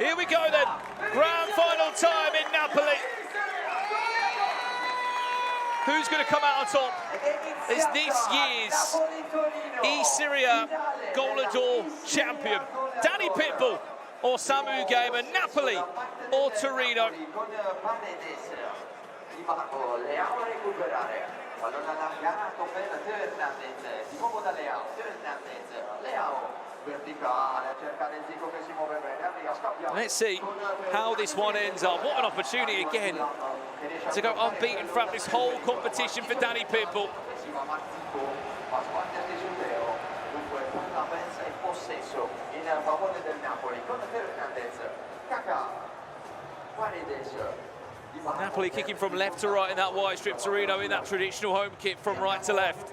Here we go then. Grand final time in Napoli. Who's going to come out on top? It's this year's eSerie Goal champion. DaniPitbull or Samu Gamer, Napoli or Torino. Let's see how this one ends up. What an opportunity again to go unbeaten throughout this whole competition for DaniPitbull. Napoli kicking from left to right in that wide strip. Torino in that traditional home kick from right to left.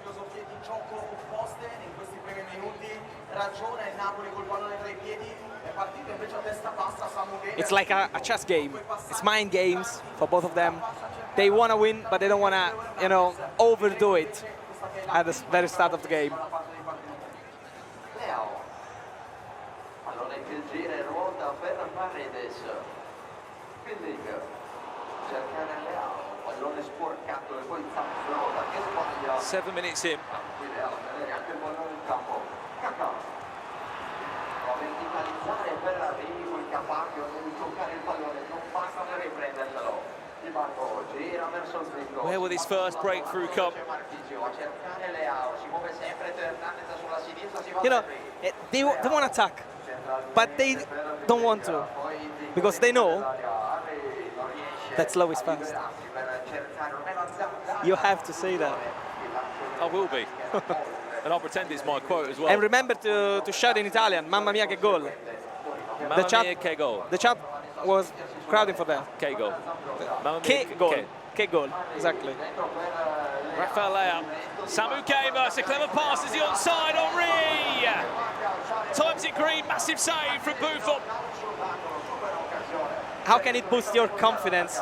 It's like a chess game. It's mind games for both of them. They want to win, but they don't want to, overdo it at the very start of the game. Seven minutes in. Where will this first breakthrough come? They want to attack, but they don't want to, because they know that slow is fast. You have to say that. I will be. And I'll pretend it's my quote as well. And remember to shout in Italian, mamma mia che gol. Mamma mia che gol. The chat was crowding for that. Che gol. Che gol. Che gol, exactly. Rafael Leao. Samu Gamer, it's a clever pass as the onside. Henri! Times it green, massive save from Buffon. How can it boost your confidence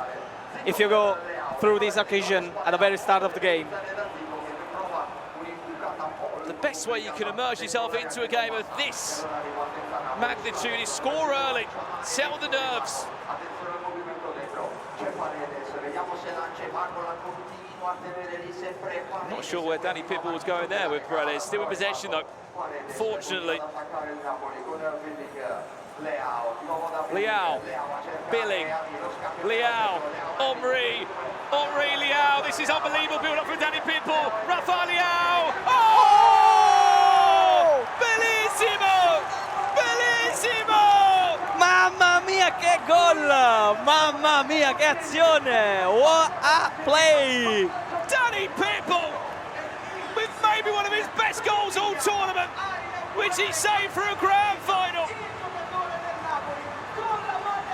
if you go through this occasion at the very start of the game? The best way you can immerse yourself into a game of this magnitude is score early, settle the nerves. Not sure where DaniPitbull was going there with Paredes. Still in possession though, fortunately. Leao, Billing, Leao, Henri, Leao. This is unbelievable build up from DaniPitbull. Rafael Leao. Oh! Bellissimo! Bellissimo! Mamma mia che gol! Mamma mia che azione! What a play! DaniPitbull with maybe one of his best goals all tournament, which he saved for a grand final.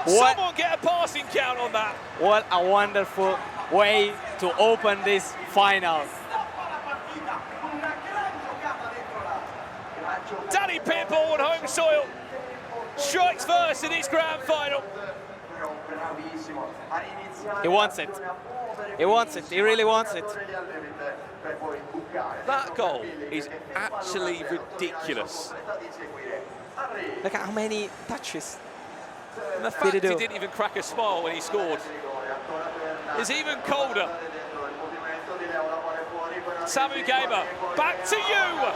Someone get a passing count on that. What a wonderful way to open this final. DaniPitbull on home soil strikes first in this grand final. He wants it. He wants it. He really wants it. That goal is actually ridiculous. Look at how many touches. And the fact he didn't even crack a smile when he scored is even colder. Samu Gamer, back to you.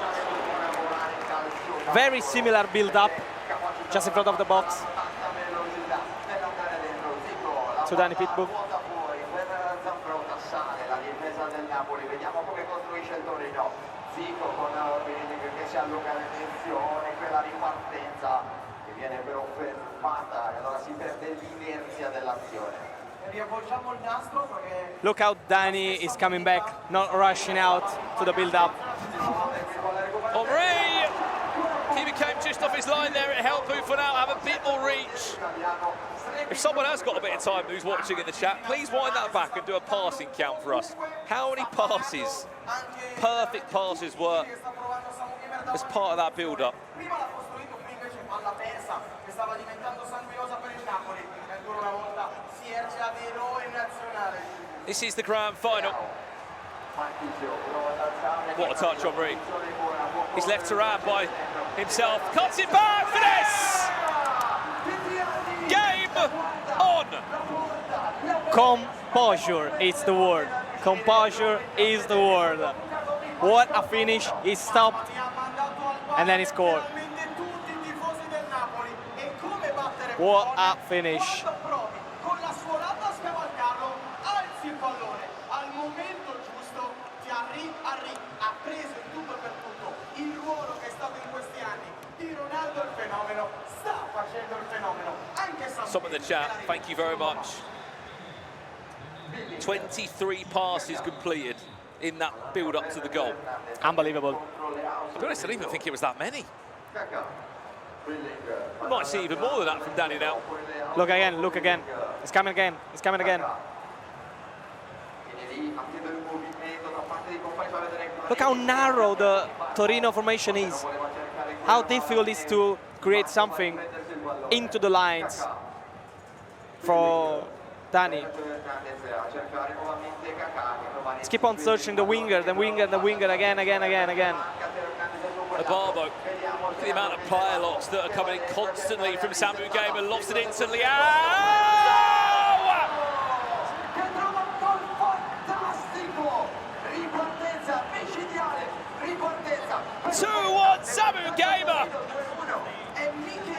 Very similar build-up, just in front of the box, to DaniPitbull. Look how Dani is coming back, not rushing out to the build-up. Henri! He became just off his line there. It helped Buffon out have a bit more reach. If someone has got a bit of time who's watching in the chat, please wind that back and do a passing count for us. How many passes, perfect passes, were as part of that build-up? This is the grand final. What a touch, Henri. He's left around by himself. Cuts it back, finesse! on. Composure is the word. Composure is the word. What a finish. He stopped and then he scored. What a finish. Some in the chat, thank you very much. 23 passes completed in that build-up to the goal. Unbelievable. I'll be honest, I didn't even think it was that many. I might see even more than that from Danny now. Look again, look again. It's coming again, it's coming again. Look how narrow the Torino formation is. How difficult it is to create something into the lines for Danny. Let's keep on searching the winger, the winger, the winger, again. Barbo, look at the amount of player locks that are coming in constantly from Samu Gamer, lost it instantly. Ow! 2-1 Samu Gamer.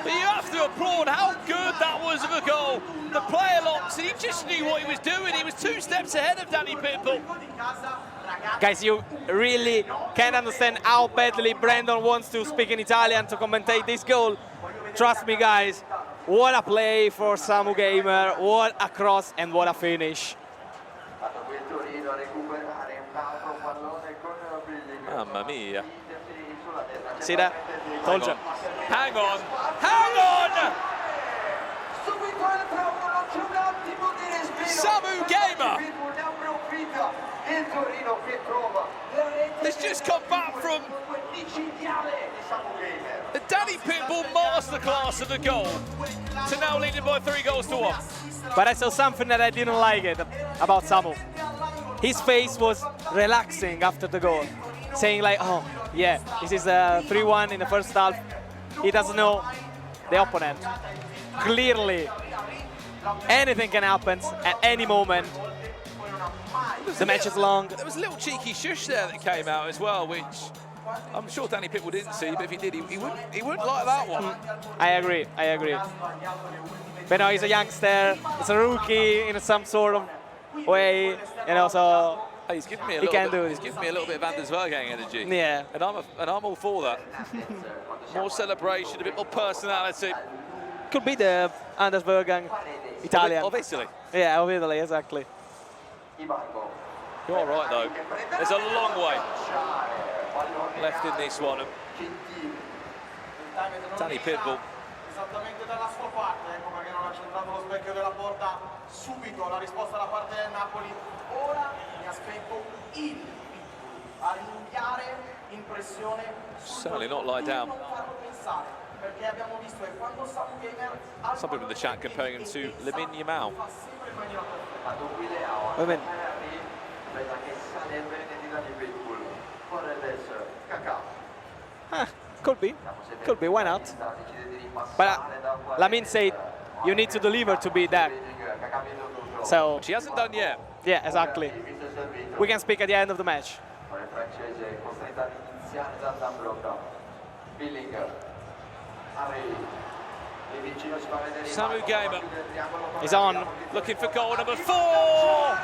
But you have to applaud how good that was of a goal. The player locks, and he just knew what he was doing. He was 2 steps ahead of DaniPitbull. Guys, you really can't understand how badly Brandon wants to speak in Italian to commentate this goal. Trust me, guys, what a play for Samu Gamer, what a cross and what a finish. Mamma mia. See that? Told you. Hang on, hang on! Samu Gamer! Has just come back from the DaniPitbull masterclass of the goal to now leading by 3-1. But I saw something that I didn't like it about Samu. His face was relaxing after the goal, saying like, oh, yeah, this is 3-1 in the first half. He doesn't know the opponent. Clearly, anything can happen at any moment. The match is long. There was a little cheeky shush there that came out as well, which I'm sure DaniPitbull didn't see, but if he did, he wouldn't like that one. I agree. But no, he's a youngster, he's a rookie in some sort of way, you know, so he's giving me a he little can do bit, it. he's giving me a little bit of Anders Vergang energy. Yeah. And I'm all for that. More celebration, a bit more personality. Could be the Anders Vergang Italian. Of Italy. Yeah, of Italy, exactly. You're all right, though. There's a long way left in this one. DaniPitbull. Esattamente dalla sua parte, ecco perché non ha centrato lo specchio della porta subito la risposta da parte del Napoli. Ora mi aspetto il a rinviare impressione Certainly not lie down. perché abbiamo visto che quando Samu Gamer Some people in the chat comparing him to Lamine Yamal. Women. Could be, why not? But Lamine said you need to deliver to beat that. So She hasn't done yet. yeah, exactly. We can speak at the end of the match. Samu Gamer He's on. looking for goal number 4.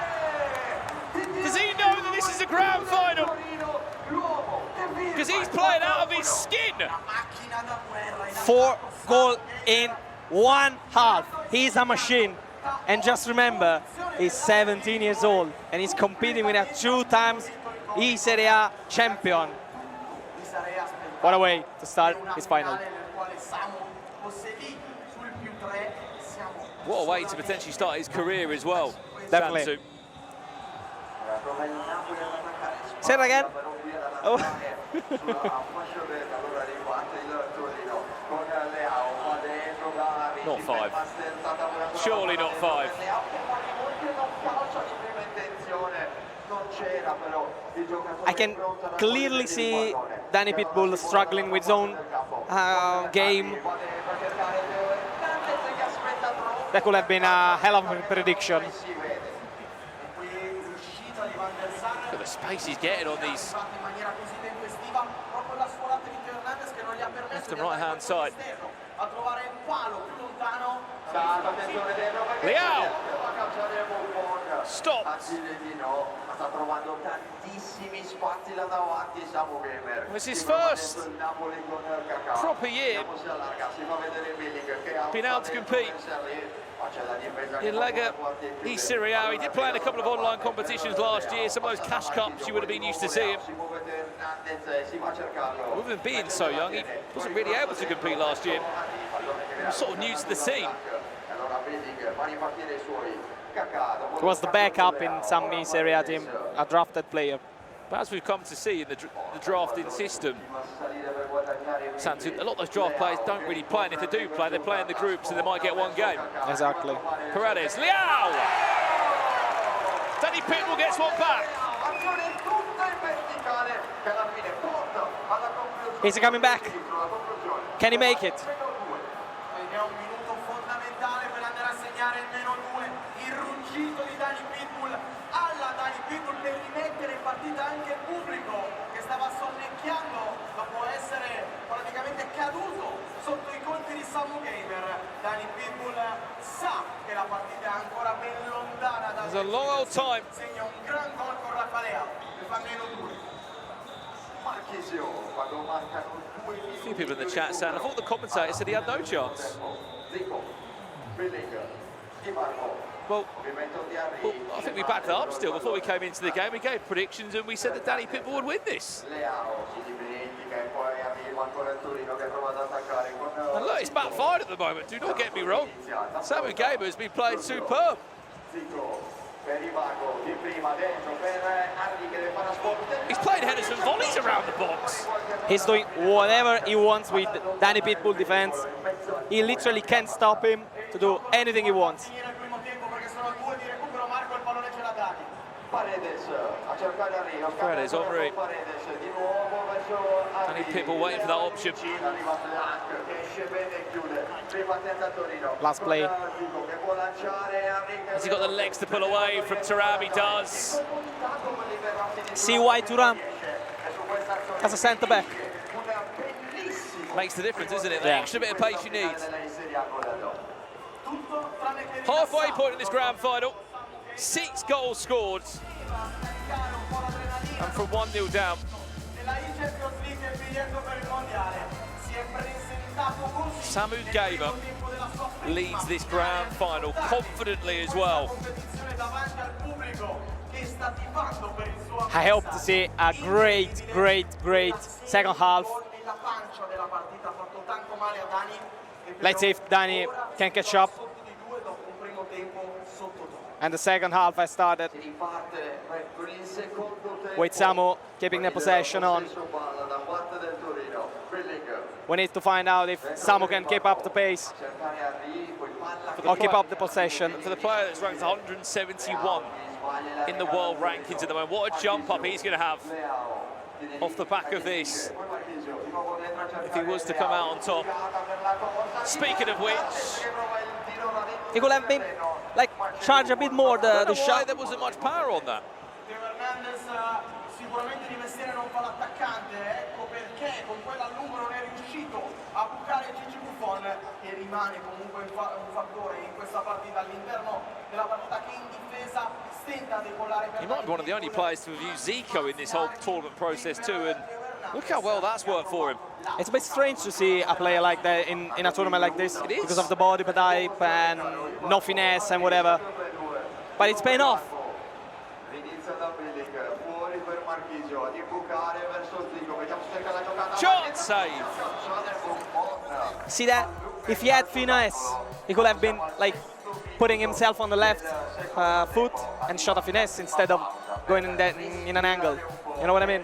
Does he know that this is a grand final? Because he's playing out of his skin. 4 goals in 1 half. He's a machine. And just remember, he's 17 years old and he's competing with a 2-time eSerie champion. What a way to start his final. What a way to potentially start his career as well. Definitely. Sansu. Say it again. Oh. Not 5. Surely not 5. I can clearly see DaniPitbull struggling with his own game. that could have been a hell of a prediction. Look at the space he's getting on these left and right hand side. Leao! Stopped. It was his first proper year being able to compete in Lega eSerie. He did play in a couple of online competitions last year, some of those cash cups you would have been used to seeing. With him being so young, he wasn't really able to compete last year. He was sort of new to the scene. He was the backup in some eSerie team, a drafted player. But as we've come to see in the drafting system, a lot of those draft players don't really play, and if they do play, they play in the groups and they might get one game. Exactly. Paredes, Leao! DaniPitbull gets one back. Is he coming back? Can he make it? DaniPitbull per rimettere in partita anche il pubblico che stava sonnecchiando dopo essere praticamente caduto sotto i colpi di Samu Gamer. DaniPitbull sa che la partita è ancora ben lontana da There's a long old time. Segna un gran gol con Raffaele che fa -2. A few people in the chat saying, I thought the commentator said he had no chance. Well, I think we backed that up still before we came into the game. We gave predictions and we said that DaniPitbull would win this. And look, it's backfired at the moment, do not get me wrong. Samu Gamer has been playing superb. He's playing headers and volleys around the box. He's doing whatever he wants with DaniPitbull defense. He literally can't stop him to do anything he wants. Paredes on route. DaniPitbull waiting for that option. Last play. Has he got the legs to pull away from Thuram? He does. See why Thuram as a centre back. Makes the difference, isn't it? The extra bit of pace you need. Halfway point in this grand final. 6 goals scored. And from 1-0 down. Samu Gamer leads this grand final confidently as well. I hope to see a great second half. Let's see if Dani can catch up. And the second half has started with Samu keeping the possession on. We need to find out if Samu can keep up the pace or keep up the possession. For the player that's ranked 171 in the world rankings at the moment, what a jump up he's going to have off the back of this if he was to come out on top. Speaking of which, he could have been like charge a bit more the shot. There wasn't much power on that. Sicuramente di mestiere non fa l'attaccante, ecco perché con quella a lungo non è riuscito a bucare Gigi Buffon, che rimane comunque un fattore in questa partita all'interno della partita, che in difesa stenta a decollare per he might be one of the only players to have used Zico in this whole tournament process too, and look how well that's worked for him. It's a bit strange to see a player like that in a tournament like this because of the body type and no finesse and whatever, but it's paying off. Shot save. See that? If he had finesse, he could have been like putting himself on the left foot and shot a finesse instead of going in an angle. You know what I mean?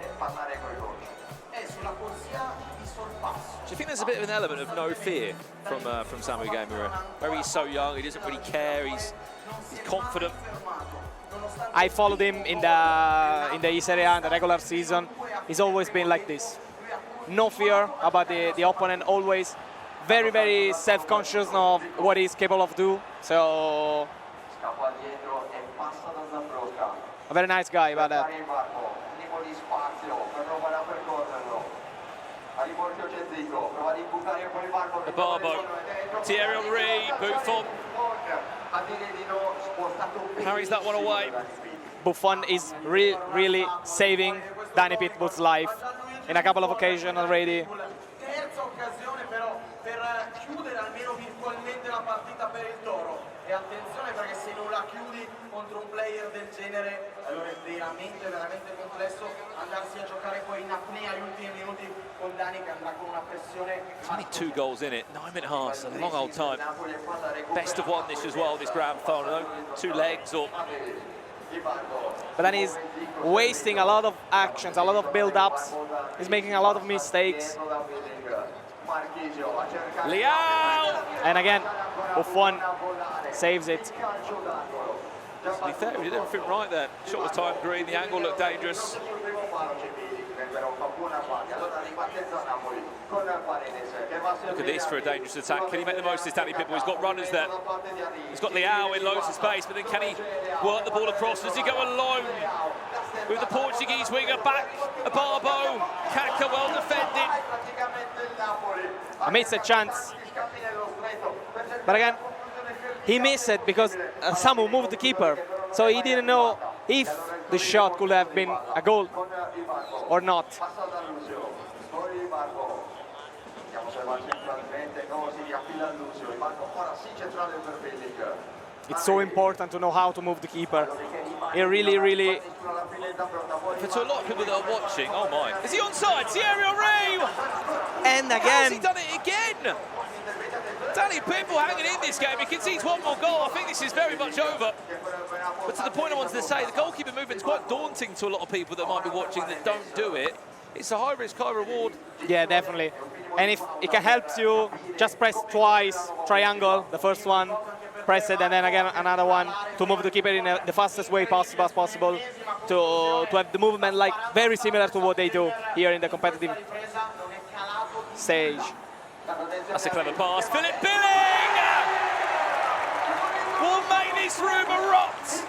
Do you think there's a bit of an element of no fear from Samu Gamer, where he's so young, he doesn't really care, he's confident? I followed him in the eSerie in the regular season. He's always been like this. No fear about the opponent, always very, very self-conscious of what he's capable of do. So a very nice guy about that. The Barbo, Thierry Henry, Buffon. Carries that one away. Buffon is really saving DaniPitbull's life in a couple of occasions already. Terza occasione però per chiudere almeno virtualmente la partita per il Toro. E attenzione perché se non la chiudi contro un player del genere, allora è veramente complesso andarsi a giocare poi in apnea agli ultimi minuti con Dani che andrà con una pressione. Only 2 goals in it, 9.5, a long old time. Best of one this as well, this grand final, no? 2 legs or... But then he's wasting a lot of actions, a lot of build-ups. He's making a lot of mistakes. Leao! And again, Buffon saves it. He thought he did everything right there. Shot was time green, the angle looked dangerous. Look at this for a dangerous attack. Can he make the most of this DaniPitbull? He's got runners there. He's got Leao in loads of space, but then can he work the ball across? Does he go alone with the Portuguese winger back? A Barbo, Kaka well defended. He missed a chance. But again, he missed it because Samu moved the keeper. So he didn't know if the shot could have been a goal or not. It's so important to know how to move the keeper. It really... For a lot of people that are watching, oh my. Is he onside? Thierry Henry! And Has again... he done it again? DaniPitbull hanging in this game. He concedes one more goal. I think this is very much over. But to the point I wanted to say, the goalkeeper movement is quite daunting to a lot of people that might be watching that don't do it. It's a high risk, high reward. Yeah, definitely. And if it can help you, just press twice, triangle, the first one, press it, and then again another one to move the keeper in the fastest way possible as possible to have the movement like very similar to what they do here in the competitive stage. That's a clever pass. Philip Billing will make this room erupt.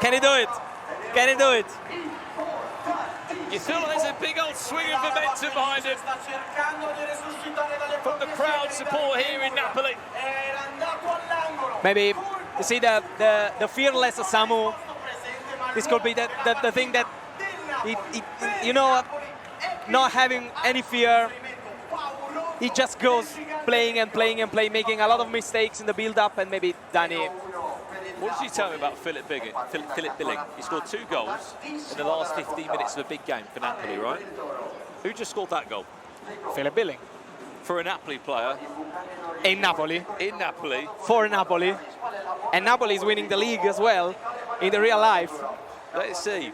Can he do it? Can he do it? You feel like there's a big old swing of momentum behind him from the crowd support here in Napoli. Maybe you see the fearless Samu. This could be the thing that you know, not having any fear. He just goes playing and playing and playing, making a lot of mistakes in the build-up, and maybe Dani. What did you tell me about Philip Billing? He scored 2 goals in the last 15 minutes of a big game for Napoli, right? Who just scored that goal? Philip Billing. For a Napoli player. In Napoli. In Napoli. For Napoli. And Napoli is winning the league as well in the real life. Let's see.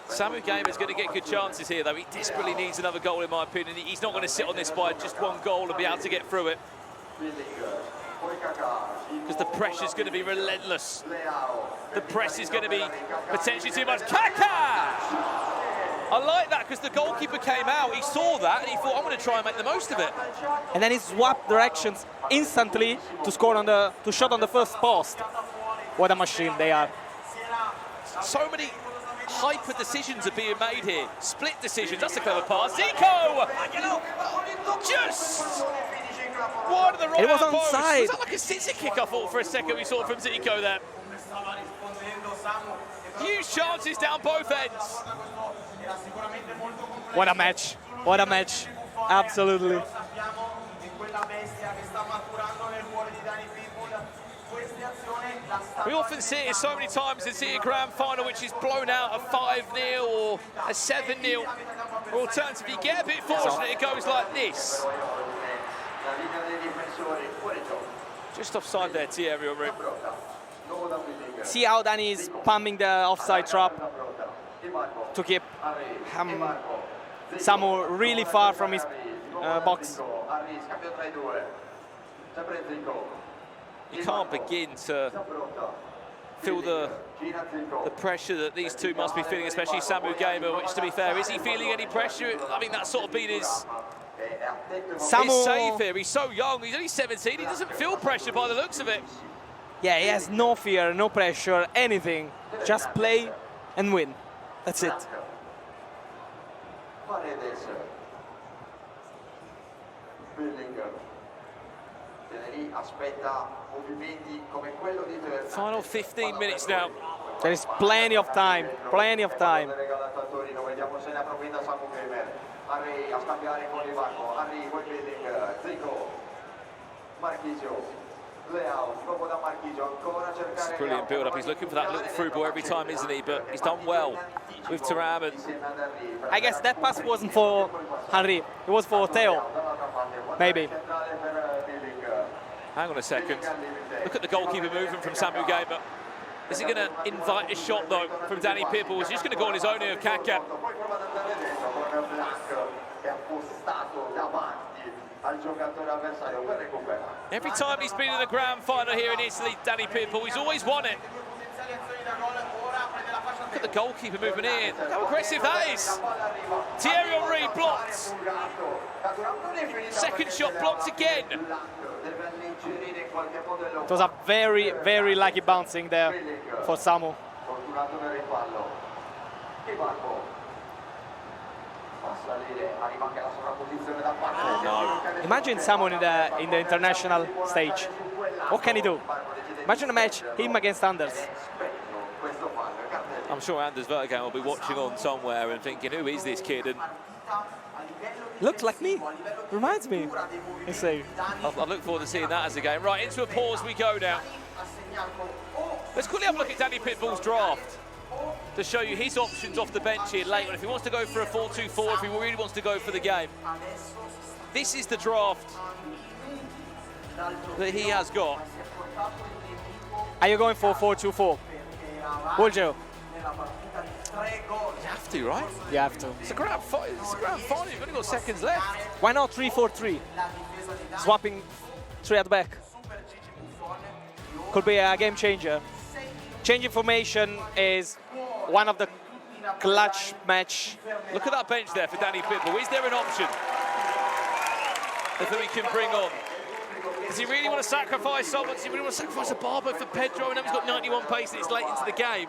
Samu Gamer is going to get good chances here, though. He desperately needs another goal, in my opinion. He's not going to sit on this by just 1 goal and be able to get through it. Because the pressure's going to be relentless. The press is going to be potentially too much. Kaka! I like that because the goalkeeper came out, he saw that, and he thought, I'm going to try and make the most of it. And then he swapped directions instantly to score on to shot on the first post. What a machine they are. So many hyper decisions are being made here. Split decisions, that's a clever pass. Zico! Just wide of the right. It was post. onside. Was that like a scissor kick, I thought, for a second we saw from Zico there? Huge chances down both ends. What a match. What a match. Absolutely. We often see it so many times and see a grand final which is blown out a 5-0 or a 7-0. Or alternatively, you get a bit fortunate, it goes like this. Just offside there, Thierry Henry. See how Dani is pumping the offside trap to keep Samu really far from his box. You can't begin to feel the pressure that these two must be feeling, especially Samu Gamer, which, to be fair, is he feeling any pressure? I mean, that's sort of been his save here. He's so young, he's only 17, he doesn't feel pressure by the looks of it. Yeah, he has no fear, no pressure, anything. Just play and win. That's it. Final 15 minutes now. There is plenty of time, plenty of time. It's a brilliant build-up. He's looking for that little through ball every time, isn't he? But he's done well with Thuram. And I guess that pass wasn't for Henry. It was for Theo, maybe. hang on a second. Look at the goalkeeper moving from Samu Gamer. Is he going to invite a shot, though, from DaniPitbull? Is he just going to go on his own here, Kaka? Every time he's been in the grand final here in Italy, DaniPitbull, he's always won it. Look at the goalkeeper moving in. Look how aggressive that is. Thierry Henry blocked. Second shot blocked again. It was a very, very lucky bouncing there for Samu. Oh, no. Imagine Samu in the international stage. What can he do? Imagine a match, him against Anders. I'm sure Anders Vertonghen will be watching on somewhere and thinking, who is this kid? And looks like me. Reminds me. Insane. I look forward to seeing that as a game. Right, into a pause we go now. Let's quickly have a look at DaniPitbull's draft to show you his options off the bench here later. If he wants to go for a 4-2-4, if he really wants to go for the game. This is the draft that he has got. Are you going for 4-2-4? Would you? You have to, right? You have to. It's a grand final. You've only got seconds left. Why not 3-4-3? Swapping 3 at the back. Could be a game changer. Changing formation is one of the clutch match. Look at that bench there for DaniPitbull. Is there an option that we can bring on? Does he really want to sacrifice someone? Does he really want to sacrifice a Barbo for Pedro? And he's got 91 pace and it's late into the game.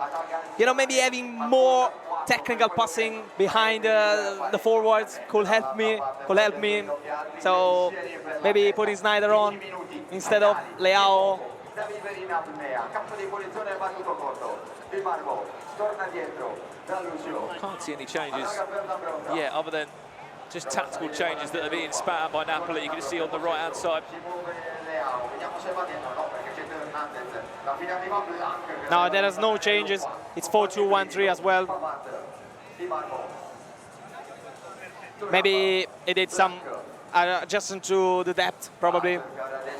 You know, maybe having more technical passing behind the forwards could help me. So maybe putting Snyder on instead of Leao. Can't see any changes yet, other than just tactical changes that are being spat out by Napoli. You can see on the right-hand side. No, there is no changes. It's 4-2-1-3 as well. Maybe it did some adjustment to the depth, probably.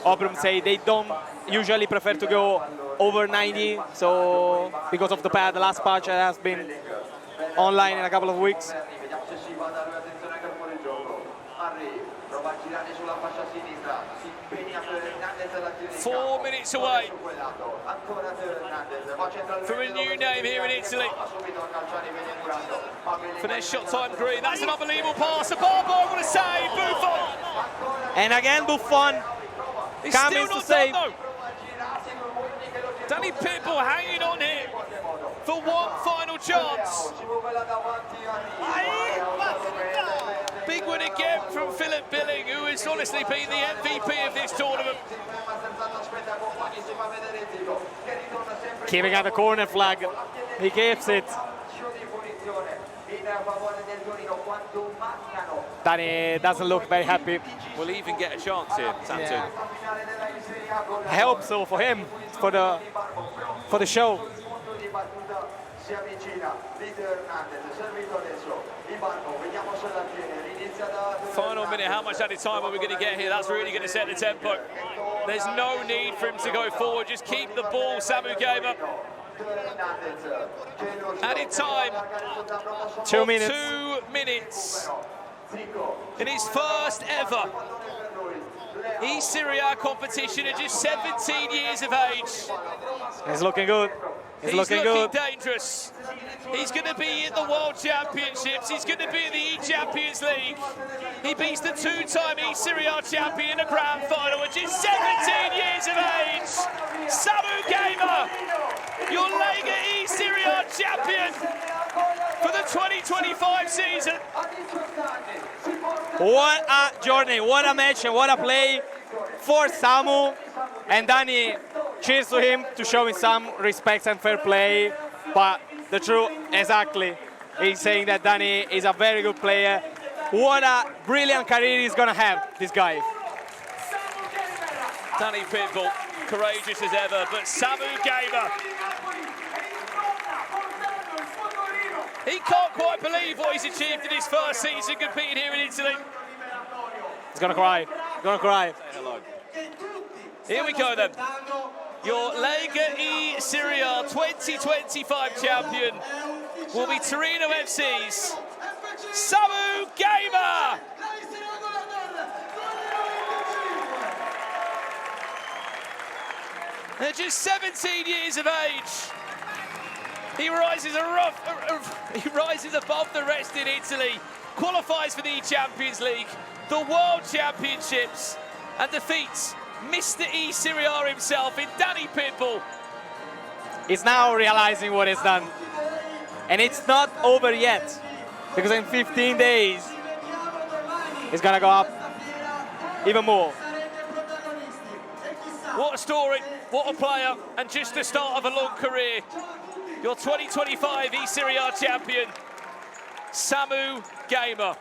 Obram say they don't usually prefer to go over 90, so because of the last patch that has been online in a couple of weeks. 4 minutes away from a new name here in Italy. For their shot time green, that's an unbelievable pass. Barbo, what a save, Buffon! And again, Buffon coming to save. DaniPitbull hanging on here for one final chance. Big win again from Philip Billing, who has honestly been the MVP of this tournament. Keeping out the corner flag, he keeps it. Dani doesn't look very happy. Will he even get a chance here, Santu? Yeah. I hope so for him, for the show. Final minute, how much added time are we going to get here? That's really going to set the tempo. There's no need for him to go forward. Just keep the ball, Samu Gamer. Added time. 2 minutes. 2 minutes. In his first ever eSerie competition at just 17 years of age. He's looking good. He's looking good. Dangerous. He's going to be in the World Championships. He's going to be in the E-Champions League. He beats the two-time eSerie champion in the grand final at just 17 years of age. Samu Gamer, your Lega eSerie champion for the 2025 season. What a journey, what a match, and what a play for Samu. And Dani, cheers to him to show him some respect and fair play. But the truth, exactly, he's saying that Dani is a very good player. What a brilliant career he's gonna have, this guy. DaniPitbull, courageous as ever, but Samu Gamer, he can't quite believe what he's achieved in his first season competing here in Italy. He's gonna cry, gonna cry. Say hello. Here we go then. Your Lega eSerie 2025 champion will be Torino FC's Samu Gamer. At just 17 years of age, he rises above the rest in Italy, qualifies for the Champions League, the World Championships, and defeats Mr. eSerie himself in DaniPitbull. He's now realizing what he's done. And it's not over yet, because in 15 days, he's gonna go up even more. What a story, what a player, and just the start of a long career. Your 2025 eSerie champion, Samu Gamer.